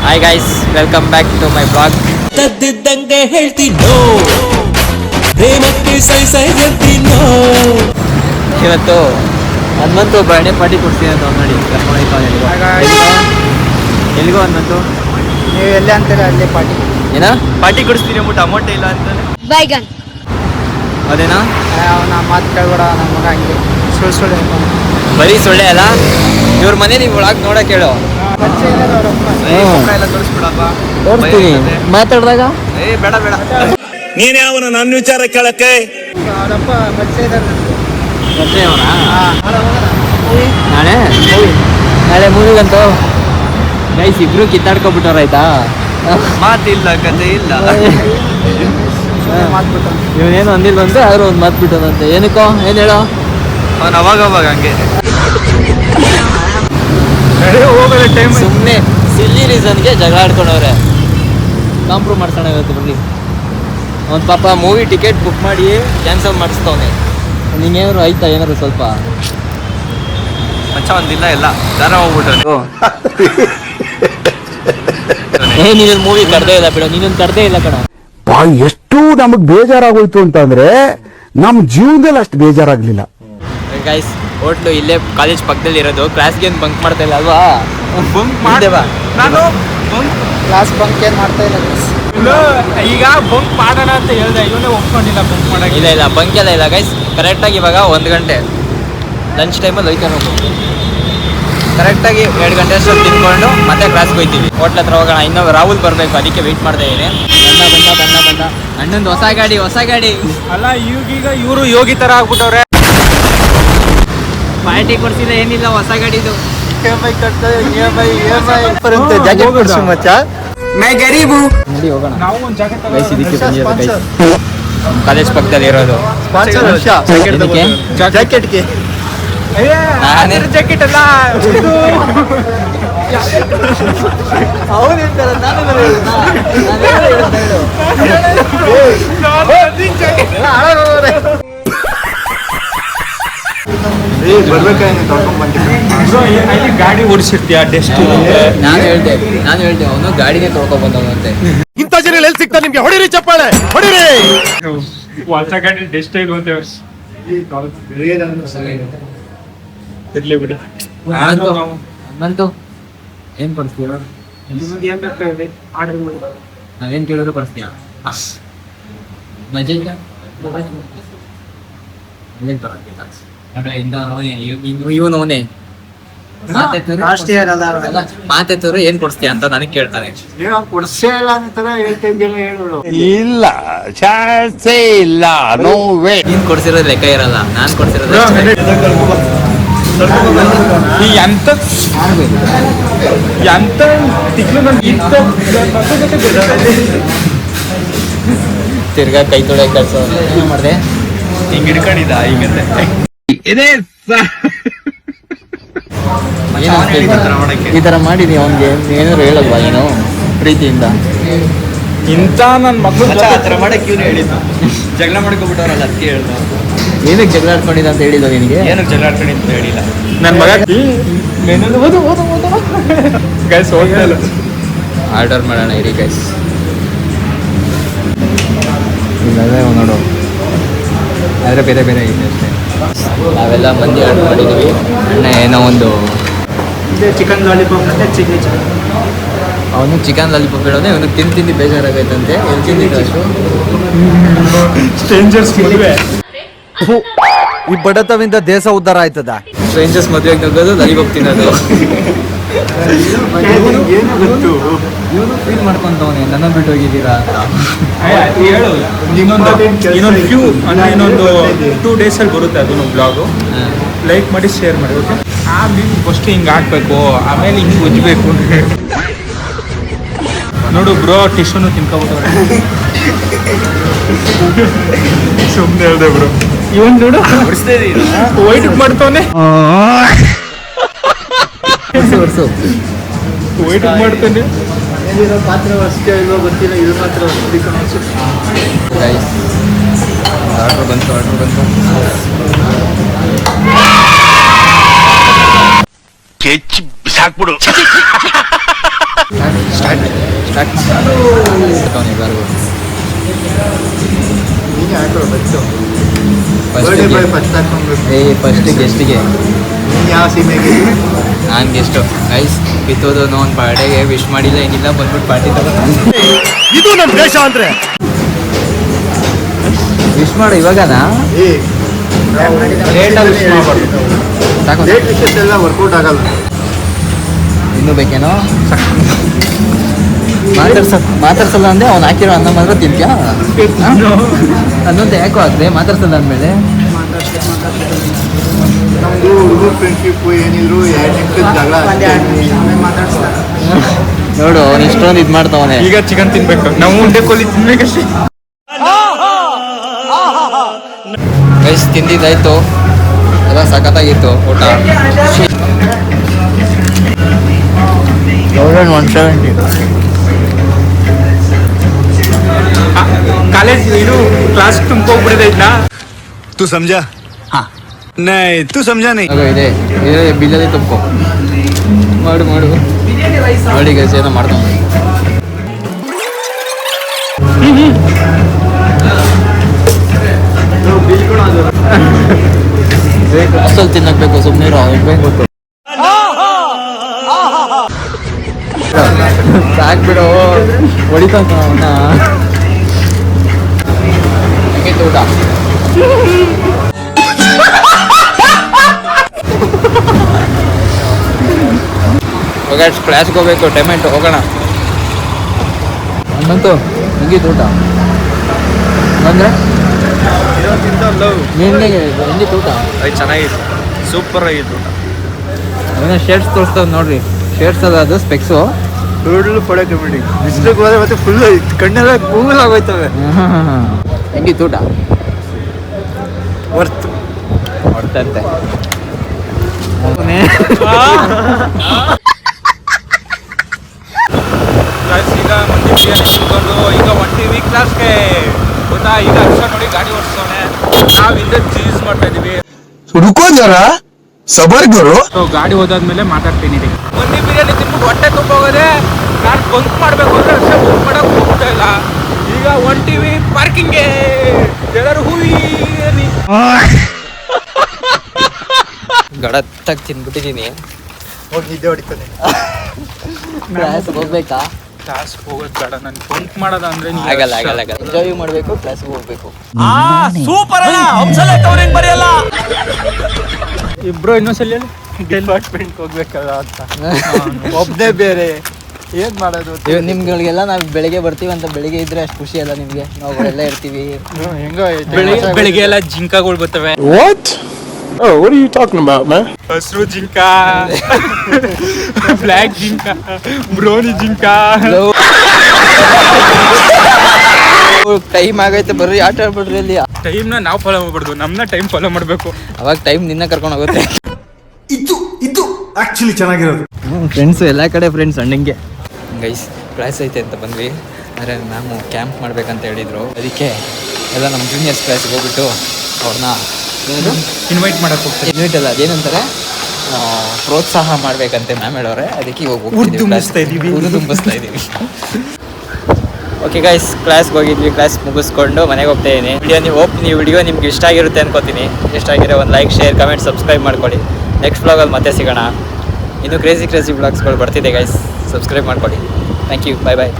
Hi guys, welcome back to my blog. ತದ್ದಿದ್ದಂಗೆ ಹೇಳ್ತೀನೋ ಪ್ರೇಮಕ್ಕೆ ಸೈ ಸೈ ಹೇಳ್ತೀನೋ. ಇವತ್ತು ಹನುಮಂತು ಬರ್ಡೇ ಪಾರ್ಟಿ ಕೊಡ್ತೀನಿ ಅಂತ ನೋಡಿ ಎಲ್ಲಿಗೋ ಹನುಮಂತು. ನೀವು ಎಲ್ಲೇ ಅಂತೀರ ಅಲ್ಲೇ ಪಾರ್ಟಿ. ಏನ ಪಾರ್ಟಿ ಕೊಡಿಸ್ತೀನಿ ಅಂದ್ಬಿಟ್ಟು ಅಮೌಂಟ್ ಇಲ್ಲ ಅಂತಾನೆ. ಬೈಗನ್ ಅದೇನಾ ಅವನ ಮಾತು ಕೇಳ್ಬೇಡ, ನಮ್ಮ ಮಗ ಹಂಗೆ ಸುಳ್ಳು ಬರೀ ಸೊಳ್ಳೆ ಅಲ್ಲ. ಇವ್ರ ಮನೆ ನೀವು ಒಳಗೆ ನೋಡಕ್ ಹೇಳು. ತೋರಿಸ್ತೀನಿ ಮಾತಾಡಿದಾಗ. ಬೇಡ ಬೇಡ, ನೀನೇ ಅವನ ನನ್ನ ವಿಚಾರ ಕೇಳಕ್ಕೆ. ಅವರಪ್ಪ ಪರಿಚಯ ಇದ್ದಾರೆ. ನಾಳೆ ಮೂವಿಗಂತೂ ಗೈಸ್ ಇಬ್ರು ಕಿತ್ತಾಡ್ಕೊಬಿಟ್ಟವ್ರ ಆಯ್ತಾ. ಮಾತಿಲ್ಲ, ಕತೆ ಇಲ್ಲ. ಮಾತ್ಬಿಟ್ಟು ಇವನೇನು ಅಂದಿಲ್ವಂತೆ, ಆದ್ರೂ ಒಂದು ಮಾತು ಬಿಟ್ಟದಂತೆ. ಏನಕ್ಕೋ ಏನ್ ಹೇಳೋ. ಅವನು ಅವಾಗ ಹಂಗೆ ಸುಮ್ಮನೆ ಸಿಲ್ಲಿ ರೀಸನ್ಗೆ ಜಗಳ ಆಡ್ಕೊಂಡವ್ರೆ. ಕಾಂಪ್ರೂವ್ ಮಾಡ್ಸೋಣ ಇವತ್ತು ಬನ್ನಿ. ಅವ್ನು ಪಾಪ ಮೂವಿ ಟಿಕೆಟ್ ಬುಕ್ ಮಾಡಿ ಕ್ಯಾನ್ಸಲ್ ಮಾಡಿಸ್ತವನೆ. ನಿಂಗೇನಾದ್ರು ಆಯ್ತಾ ಏನಾದ್ರು ಸ್ವಲ್ಪ ಮಚ್ಚ ಒಂದಿಲ್ಲ ಎಲ್ಲ ದಾರ ಹೋಗ್ಬಿಟ್ಟು. ನೀನು ಮೂವಿ ಕರ್ದೇ ಇಲ್ಲ ಬಿಡು, ನೀನೊಂದು ಕರ್ದೇ ಇಲ್ಲ ಕಣ. ಎಷ್ಟು ನಮಗ್ ಬೇಜಾರಾಗೋಯ್ತು ಅಂತಂದ್ರೆ ನಮ್ ಜೀವನದಲ್ಲಿ ಅಷ್ಟು ಬೇಜಾರಾಗ್ಲಿಲ್ಲ. ಗೈಸ್ ಹೋಟ್ಲು ಇಲ್ಲೇ ಕಾಲೇಜ್ ಪಕ್ಕದಲ್ಲಿ ಇರೋದು. ಕ್ಲಾಸ್ಗೆ ಏನು ಬಂಕ್ ಮಾಡ್ತಾ ಇಲ್ಲ ಅಲ್ವಾ? ಬಂಕ್ ಮಾಡ್ದೇವಾ ನಾನು ಕ್ಲಾಸ್ ಬಂಕ್ ಏನು ಮಾಡ್ತಾ ಇಲ್ಲ. ಈಗ ಬಂಕ್ ಮಾಡೋಣ ಅಂತ ಹೇಳ್ದೆ, ಇವನೇ ಒಪ್ಕೊಂಡಿಲ್ಲ ಬಂಕ್ ಮಾಡಕ್ಕೆ. ಇಲ್ಲ ಬಂಕ್ ಎಲ್ಲ ಇಲ್ಲ ಗೈಸ್. ಕರೆಕ್ಟಾಗಿ ಇವಾಗ 1 ಗಂಟೆ ಲಂಚ್ ಟೈಮಲ್ಲಿ ಹೋಯ್ತಾನೆ. ಕರೆಕ್ಟಾಗಿ 2 ಗಂಟೆ ಅಷ್ಟು ತಿನ್ಕೊಂಡು ಮತ್ತೆ ಕ್ಲಾಸ್ಗೆ ಹೋಗ್ತೀವಿ. ಹೋಟ್ಲ್ ಹತ್ರ ಹೋಗೋಣ. ಇನ್ನೂ ರಾಹುಲ್ ಬರಬೇಕು, ಅದಕ್ಕೆ ವೆಯ್ಟ್ ಮಾಡ್ತಾ ಇದ್ದೀನಿ. ಬಂದ ಅಣ್ಣಂದು ಹೊಸ ಗಾಡಿ ಅಲ್ಲ. ಈಗೀಗ ಇವರು ಯೋಗಿ ತರ ಆಗ್ಬಿಟ್ಟವ್ರೆ. ಪಾರ್ಟಿ ಕೊಡ್ಸಿಲ್ಲ ಏನಿಲ್ಲ, ಹೊಸ ಗಾಡಿದು. ಜಾಕೆಟ್ ಕೊಡ್ಸು ಮಚ್ಚ. ನೋಡಿ ಹೋಗೋಣ. ನಾವು ಒಂದು ಜಾಕೆಟ್ ಗೈಸ್ ಇದಕ್ಕೆ ಕಾಲೇಜ್ ಪಕ್ಕದಲ್ಲಿ ಇರೋದು. ಜಾಕೆಟ್ಗೆ ಜಾಕೆಟ್ ಅಲ್ಲ. ಗಾಡಿ ಓಡಿಸಿರ್ತೀಯ ಡೆಸ್ಟ್. ನಾನು ಹೇಳ್ದೆ ಅವನು ಗಾಡಿನೇ ತೊಳ್ಕೊಂಡ್ ಬಂದವನಂತೆ. ಇಂಥ ಜನ ಎಲ್ಲಿ ಸಿಗ್ತಾರೆ ನಿಮ್ಗೆ? ಹೊಡಿರಿ ಚಪ್ಪಾಳೆ, ಹೊಡಿರಿ. ಹೊಸ ಗಾಡಿ ಡೆಸ್ಟ್ ಇಲ್ಲ ಅಂತ ಇರ್ಲಿ ಬಿಡಿ. ಹನುಮಂತು ಏನ್ ಕೊಡಿಸ್ತೀಯ? ನಾವೇನ್ ಕೇಳಿದ್ರು ಕೊಡಿಸ್ತೀಯ? ಮಜಾ ಇವನವನೇ ಮಾತೆತ್ತರು ಏನ್ ಕೊಡಿಸ್ತೀಯ ಅಂತ ನನಗೆ ಕೇಳ್ತಾನೆ. ಇಲ್ಲ, ಚಾನ್ಸೇ ಇಲ್ಲ, ನೋ ವೇ. ನೀನ್ ಕೊಡ್ಸಿರೋದು ಲೆಕ್ಕ ಇರಲ್ಲ, ನಾನ್ ಕೊಡ್ಸಿರೋದು ಎಂತ ತಿರ್ಗಾ ಕೈ ತೊಳೆ ಕೆಲಸ ಮಾಡಿದೆ. ಹಿಂಗ್ ಹಿಡ್ಕೊಂಡಿದ್ದ ಹಿಂಗಂತೆ. ಈ ತರ ಮಾಡಿದೀನಿ ಅವನ್ಗೆ. ಏನಾದ್ರು ಹೇಳಲ್ವಾ ಏನು ಪ್ರೀತಿಯಿಂದ? ಇಂತ ನನ್ ಮಕ್ಕಳು ಆತರ ಮಾಡಕ್ ಇವ್ನು ಹೇಳಿದ್ದು. ಜಗಳ ಮಾಡ್ಕೊಬಿಟ್ಟವ್ರಲ್ಲ, ಅದಕ್ಕೆ ಹೇಳ್ದ. ಏನಕ್ಕೆ ಜಗಳ ಆಡ್ಕೊಂಡಿದ್ದ ಅಂತ ಹೇಳಿದ ನಿನಗೆ? ಏನಕ್ಕೆ ಜಗಳ ಆಡ್ಕೊಂಡು ಅಂತ ಹೇಳಿಲ್ಲ. ನನ್ ಮಗ ಗೈಸ್ ಆರ್ಡರ್ ಮಾಡೋಣ ಇರಿ ಗೈಸ್. ನೋಡು, ಆದರೆ ಬೇರೆ ಇದೆ ಅಷ್ಟೇ. ನಾವೆಲ್ಲ ಮಂದಿ ಆರ್ಡರ್ ಮಾಡಿದ್ದೀವಿ. ಅಣ್ಣ ಏನೋ ಒಂದು ಚಿಕನ್ ಲಾಲಿಪಾಪ್ ಮತ್ತೆ ಚಿಲ್ಲಿ ಚಿಕನ್. ಅವನು ಚಿಕನ್ ಲಾಲಿಪಾಪ್ ಹೇಳೋದೆ. ಇವನು ತಿಂದು ಬೇಜಾರಾಗೈತಂತೆ. ಎಲ್ಲಿ ತಿಂದಿದ್ದು ಅಷ್ಟು? ಸ್ಟ್ರೇಂಜರ್ಸ್ ಮದುವೆ. ಈ ಬಡತವಿಂದ ದೇಶ ಉದ್ಧಾರ ಆಯ್ತದ. ಸ್ಟ್ರೇಂಜರ್ಸ್ ಮದುವೆಗೆ ನುಗ್ಗೋದು, ಲಾಲಿಪಾಪ್ ತಿನ್ನೋದು. ಇವನು ಫೀಲ್ ಮಾಡ್ಕೊಂತವನೆ ನನ್ನ ಬಿಟ್ಟು ಹೋಗಿದ್ದೀರಾ ಅಂತ. ಹೇಳು, ಇನ್ನೊಂದು ಫ್ಯೂ ಅಂದರೆ ಇನ್ನೊಂದು 2 ಡೇಸಲ್ಲಿ ಬರುತ್ತೆ ಅದನ್ನು ಬ್ಲಾಗು. ಲೈಕ್ ಮಾಡಿ, ಶೇರ್ ಮಾಡಿ, ಓಕೆ? ಆಮೇಲೆ ಫಸ್ಟ್ ಹಿಂಗೆ ಹಾಕ್ಬೇಕು, ಆಮೇಲೆ ಹಿಂಗೆ ಉಜ್ಬೇಕು. ನೋಡು ಬ್ರೋ, ಟಿಶ್ಯೂನು ತಿನ್ಕೊಬಿಟ್ಟವ್ರೆ. ಸುಮ್ಮನೆ ಹೇಳ್ದೆ ಬ್ರೋ. ಇವನ್ ನೋಡು ವೈಟ್ ಮಾಡ್ತಾವನೆ. ವೈಟ್ ಮಾಡ್ತಾನೆ. ಪಾತ್ರ ಅಷ್ಟೇ ಇಲ್ವೋ ಗೊತ್ತಿಲ್ಲ, ಇದು ಮಾತ್ರ ಆರ್ಡ್ರ್ ಬಂತು. ಕೆಚ್ಚಿ ಬಿಸಾಕ್ಬಿಡು. ಸ್ಟಾರ್ಟ್ ಎಲ್ಲರಿಗೂ ನೀನೇ ಹಾಕೊಳ್ಳೋ ಬಸ್ಸು ಫಸ್ಟ್ ಗೆಸ್ಟಿಗೆ ನೀನು ಯಾವ ಸೀಮೆಗೆ ನಾನು ಗೆಸ್ಟು ಗೈಸ್ ಕಿತ್ತೋದು ಒಂದು ಬರ್ಡೇಗೆ ವಿಶ್ ಮಾಡಿಲ್ಲ ಏನಿಲ್ಲ ಬಂದ್ಬಿಟ್ಟು ಪಾರ್ಟಿ ತಗೊಂಡು ಇದು ನಮ್ ದೇಶ ಅಂದ್ರೆ ವಿಶ್ ಮಾಡು ಇವಾಗನಾ ಲೇಟಾಗಿ ವಿಶ್ ಮಾಡಬಾರ್ದು ಸಾಕು ಲೇಟ್ ವಿಷಯಸ್ ಎಲ್ಲ ವರ್ಕೌಟ್ ಆಗಲ್ಲ. ಇನ್ನೂ ಬೇಕೇನೋ ಮಾತಾಡ್ಸಲ್ಲ ಅಂದ್ರೆ ಅವ್ನು ಹಾಕಿರೋ ಅನ್ನ ಮಾತ್ರ ತಿಂತ್ಯಾ ಅನ್ನೊಂದು ಯಾಕೋ ಆಗ್ತದೆ ಮಾತಾಡ್ಸಲ್ಲ ಅಂದಮೇಲೆ ನಮ್ಮದು ಹುಡುಗರು ಫ್ರೆಂಡ್ಶಿಪ್ಪು ಏನಿದ್ರು 2 ನಿಮಿಷದ ಜಗಳ ನೋಡು ಅವ್ನು ಇಷ್ಟೊಂದು ಇದು ಮಾಡ್ತಾವನೆ ಈಗ ಚಿಕನ್ ತಿನ್ಬೇಕು ನಾವು ಉಂಡೆ ಕೋಳಿ ತಿನ್ಬೇಕಷ್ಟೇ. ಗೈಸ್ ತಿಂದಿದ್ದಾಯ್ತು ಎಲ್ಲ ಸಖತ್ತಾಗಿತ್ತು ಊಟ 170 ಕಾಲೇಜ್ ಇದು ಕ್ಲಾಸ್ ತುಂಬ್ಕೋಗ್ಬಿಡಿದೈತಾ. तू समझा नहीं तू समझा नहीं ಇದೆ ಬಿಲ್ಲಲ್ಲಿ ತುಂಬ್ಕೊ ಮಾಡು ನೋಡಿ ಗೈಸ್ ಏನೋ ಮಾಡ್ತಾವ ಅಸಲ್ ತಿನ್ನಕ್ಬೇಕು ಸುಮ್ಮನೆ ಗೊತ್ತು ಸಾಕ್ಬಿಡು ಹೊಡಿತಾನ ಅವನ್ನ ಊಟ ಕ್ಲಾಸ್ಗೆ ಹೋಗ್ಬೇಕು ಟೈಮೆಂಟ್ ಹೋಗೋಣ ಹನ್ನಂತು ಹೆಂಗಿತ್ತು ಊಟ ಅಂದ್ರೆ ಹೆಂಗಿತ್ತು ಊಟ ಚೆನ್ನಾಗಿತ್ತು, ಸೂಪರ್ ಆಗಿತ್ತು. ಏನೋ ಶೇಡ್ಸ್ ತೋರಿಸ್ತದೆ ನೋಡ್ರಿ, ಶೇಡ್ಸ್ ಅದು ಸ್ಪೆಕ್ಸು ರೋಡಲ್ಲೂ ಪಡಕ್ಕೆ ಬಿಡಿ ಬಿಸಿಲಿಗೆ ಹೋದ್ರೆ ಮತ್ತೆ ಫುಲ್ ಕಣ್ಣೆಲ್ಲ ಕೂಲ್ ಆಗೋಯ್ತವೆ. ಹೆಂಗಿತ್ತು ಊಟ ವರ್ತ್ ಹೊಡ್ತಂತೆ ಈಗ ಮಂದಿ ಬಿರಿಯಾನಿ ತಿನ್ಕೊಂಡು ಈಗ ಹೊಂಟೀವಿ ಕ್ಲಾಸ್ಗೆ ಗೊತ್ತಾ. ಈಗ ಅಕ್ಷ ನೋಡಿ ಗಾಡಿ ಓಡಿಸ್ತವನೆ, ನಾವು ಹಿಂದೆ ಚೀಸ್ ಮಾಡ್ತಾ ಇದೀವಿ. रुको जरा सबर करो ಸೊ ಗಾಡಿ ಹೋದಾದ್ಮೇಲೆ ಮಾತಾಡ್ತೀನಿ ರೀ. ಮಂದಿ ಬಿರಿಯಾನಿ ತಿನ್ಬಿಟ್ಟು ಹೊಟ್ಟೆ ತುಂಬ ಹೋಗೋದೆ. ನಾನು ಬಂಕ್ ಮಾಡಬೇಕು ಅಂದ್ರೆ ಅಷ್ಟೇ ಬಂಕ್ ಮಾಡಕ್ ಹೋಗ್ತಾ ಇಲ್ಲ. ಈಗ ಹೊಂಟೀವಿ ಪಾರ್ಕಿಂಗ್ಗೆ. ಎಲ್ಲರೂ ಹೂವಿ ಗಡತ್ತಾಗಿ ತಿನ್ಬಿಟ್ಟಿದ್ದೀನಿ. ಹೋಗಿ ನಿದ್ದೆ ಹೊಡಿತಾನೆ. ಕ್ಲಾಸ್ಗೆ ಹೋಗ್ಬೇಕಾ? ಕ್ಲಾಸ್ಗೆ ಹೋಗೋದು ಬೇಡ, ನಾನು ಬಂಕ್ ಮಾಡೋದು ಅಂದ್ರೆ ಆಗಲ್ಲ ಎಂಜಾಯ್ ಮಾಡಬೇಕು, ಕ್ಲಾಸ್ಗೆ ಹೋಗ್ಬೇಕು. ಇಬ್ರು ಇನ್ನೊಂದ್ಸಲ ಡಿಪಾರ್ಟ್ಮೆಂಟ್ಗೆ ಹೋಗ್ಬೇಕಲ್ಲ ಅಂತ ಒಬ್ಬನೇ ಬೇರೆ ಏನ್ ಮಾಡೋದು. ನಿಮ್ಗಳಿಗೆಲ್ಲ ನಾವು ಬೆಳಿಗ್ಗೆ ಬರ್ತೀವಿ ಅಂತ ಬೆಳಿಗ್ಗೆ ಇದ್ರೆ ಅಷ್ಟು ಖುಷಿ ಅಲ್ಲ ನಿಮ್ಗೆ? ನಾವು ಎಲ್ಲ ಇರ್ತೀವಿ. ಹೆಂಗೋ ಬೆಳಿಗ್ಗೆ ಎಲ್ಲ ಜಿಂಕಗಳು ಬರ್ತವೆ. what oh what are you talking about man ಹಸಿರು ಜಿಂಕ, ಬ್ಲ್ಯಾಕ್ ಜಿಂಕ, ಬ್ರೌನಿ ಜಿಂಕ. ಟೈಮ್ ಆಗೈತೆ ಬರ್ರಿ ಆಟ ಆಡ್ಬಿಡ್ರಿ ಅಲ್ಲಿ. ಟೈಮ್ನ ನಾವು ಫಾಲೋ ಮಾಡ್ಬಾರ್ದು, ನಮ್ಮನ್ನ ಟೈಮ್ ಫಾಲೋ ಮಾಡಬೇಕು. ಅವಾಗ ಟೈಮ್ ನಿನ್ನ ಕರ್ಕೊಂಡು ಹೋಗುತ್ತೆ. ಇದು ಆಕ್ಚುಲಿ ಚೆನ್ನಾಗಿರೋದು. ಫ್ರೆಂಡ್ಸು ಎಲ್ಲ ಕಡೆ ಫ್ರೆಂಡ್ಸ್ ಹಣ್ಣಿಂಗೆ. ಗೈಸ್ ಕ್ಲಾಸ್ ಐತೆ ಅಂತ ಬಂದ್ವಿ, ಆದರೆ ಮ್ಯಾಮು ಕ್ಯಾಂಪ್ ಮಾಡ್ಬೇಕಂತ ಹೇಳಿದರು. ಅದಕ್ಕೆ ಎಲ್ಲ ನಮ್ಮ ಜೂನಿಯರ್ಸ್ ಕ್ಲಾಸ್ಗೆ ಹೋಗ್ಬಿಟ್ಟು ಅವ್ರನ್ನ ಇನ್ವೈಟ್ ಮಾಡಕ್ಕೆ ಹೋಗ್ತಾರೆ. ಇನ್ವೈಟ್ ಅಲ್ಲ, ಅದೇನಂತಾರೆ ಪ್ರೋತ್ಸಾಹ ಮಾಡ್ಬೇಕಂತೆ ಮ್ಯಾಮ್ ಹೇಳೋರೆ. ಅದಕ್ಕೆ ಇವಾಗ ಹುರಿದುಂಬಿಸ್ತಾ ಇದೀವಿ. ಹುರಿದುಂಬಿಸ್ತಾ ಇದ್ದೀವಿ. ಓಕೆ ಗೈಸ್, ಕ್ಲಾಸ್ಗೆ ಹೋಗಿದ್ವಿ, ಕ್ಲಾಸ್ ಮುಗಿಸ್ಕೊಂಡು ಮನೆಗೆ ಹೋಗ್ತಾ ಇದ್ದೀನಿ. ನೀವು ವಿಡಿಯೋ ನಿಮ್ಗೆ ಇಷ್ಟ ಆಗಿರುತ್ತೆ ಅನ್ಕೋತೀನಿ. ಇಷ್ಟ ಆಗಿರೋ ಒಂದು ಲೈಕ್, ಶೇರ್, ಕಮೆಂಟ್, ಸಬ್ಸ್ಕ್ರೈಬ್ ಮಾಡ್ಕೊಳ್ಳಿ. ನೆಕ್ಸ್ಟ್ ವ್ಲಾಗಲ್ಲಿ ಮತ್ತೆ ಸಿಗೋಣ. ಇನ್ನೂ ಕ್ರೇಜಿ ವ್ಲಾಗ್ಸ್ಗಳು ಬರ್ತಿದೆ ಗೈಸ್, ಸಬ್ಸ್ಕ್ರೈಬ್ ಮಾಡ್ಕೊಳ್ಳಿ. Thank you, bye bye.